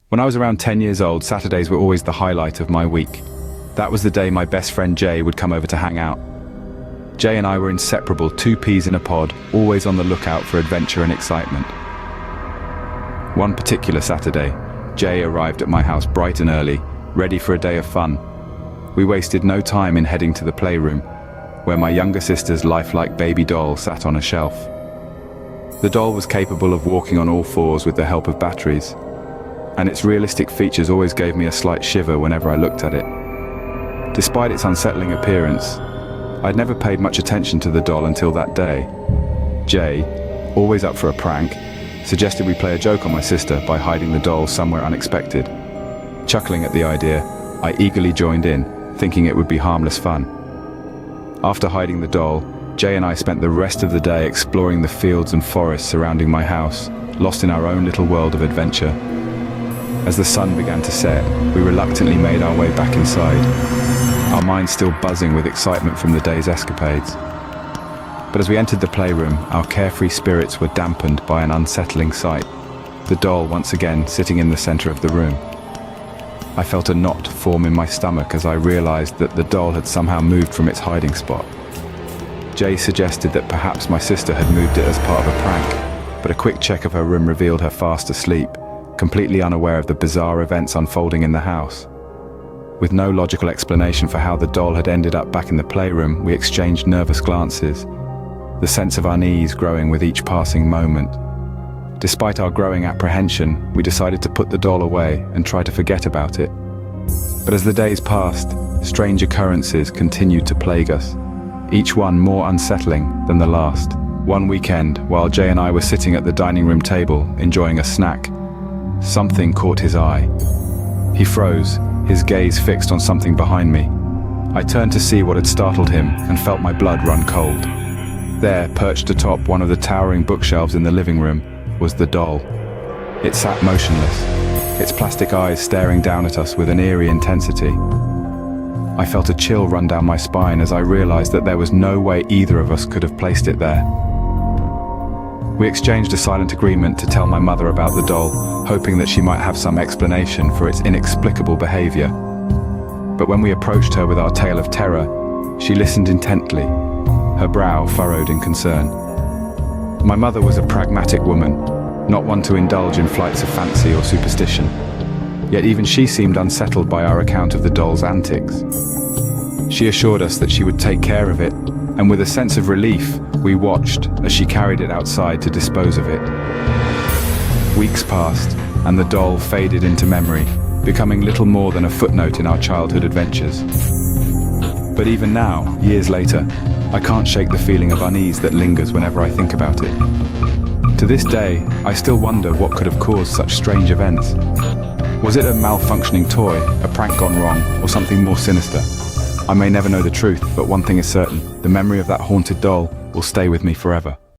When I was around 10 years old, Saturdays were always the highlight of my week. That was the day my best friend Jay would come over to hang out. Jay and I were inseparable, two peas in a pod, always on the lookout for adventure and excitement. One particular Saturday, Jay arrived at my house bright and early, ready for a day of fun. We wasted no time in heading to the playroom, where my younger sister's lifelike baby doll sat on a shelf. The doll was capable of walking on all fours with the help of batteries, and its realistic features always gave me a slight shiver whenever I looked at it. Despite its unsettling appearance, I'd never paid much attention to the doll until that day. Jay, always up for a prank, suggested we play a joke on my sister by hiding the doll somewhere unexpected. Chuckling at the idea, I eagerly joined in, thinking it would be harmless fun. After hiding the doll, Jay and I spent the rest of the day exploring the fields and forests surrounding my house, lost in our own little world of adventure. As the sun began to set, we reluctantly made our way back inside, our minds still buzzing with excitement from the day's escapades. But as we entered the playroom, our carefree spirits were dampened by an unsettling sight, the doll once again sitting in the center of the room. I felt a knot form in my stomach as I realized that the doll had somehow moved from its hiding spot. Jay suggested that perhaps my sister had moved it as part of a prank, but a quick check of her room revealed her fast asleep, completely unaware of the bizarre events unfolding in the house. With no logical explanation for how the doll had ended up back in the playroom, we exchanged nervous glances, the sense of unease growing with each passing moment. Despite our growing apprehension, we decided to put the doll away and try to forget about it. But as the days passed, strange occurrences continued to plague us, each one more unsettling than the last. One weekend, while Jay and I were sitting at the dining room table, enjoying a snack, something caught his eye. He froze, his gaze fixed on something behind me. I turned to see what had startled him and felt my blood run cold. There, perched atop one of the towering bookshelves in the living room, was the doll. It sat motionless, its plastic eyes staring down at us with an eerie intensity. I felt a chill run down my spine as I realized that there was no way either of us could have placed it there. We exchanged a silent agreement to tell my mother about the doll, hoping that she might have some explanation for its inexplicable behavior. But when we approached her with our tale of terror, she listened intently, her brow furrowed in concern. My mother was a pragmatic woman, not one to indulge in flights of fancy or superstition. Yet even she seemed unsettled by our account of the doll's antics. She assured us that she would take care of it, and with a sense of relief, we watched as she carried it outside to dispose of it. Weeks passed, and the doll faded into memory, becoming little more than a footnote in our childhood adventures. But even now, years later, I can't shake the feeling of unease that lingers whenever I think about it. To this day, I still wonder what could have caused such strange events. Was it a malfunctioning toy, a prank gone wrong, or something more sinister? I may never know the truth, but one thing is certain, the memory of that haunted doll will stay with me forever.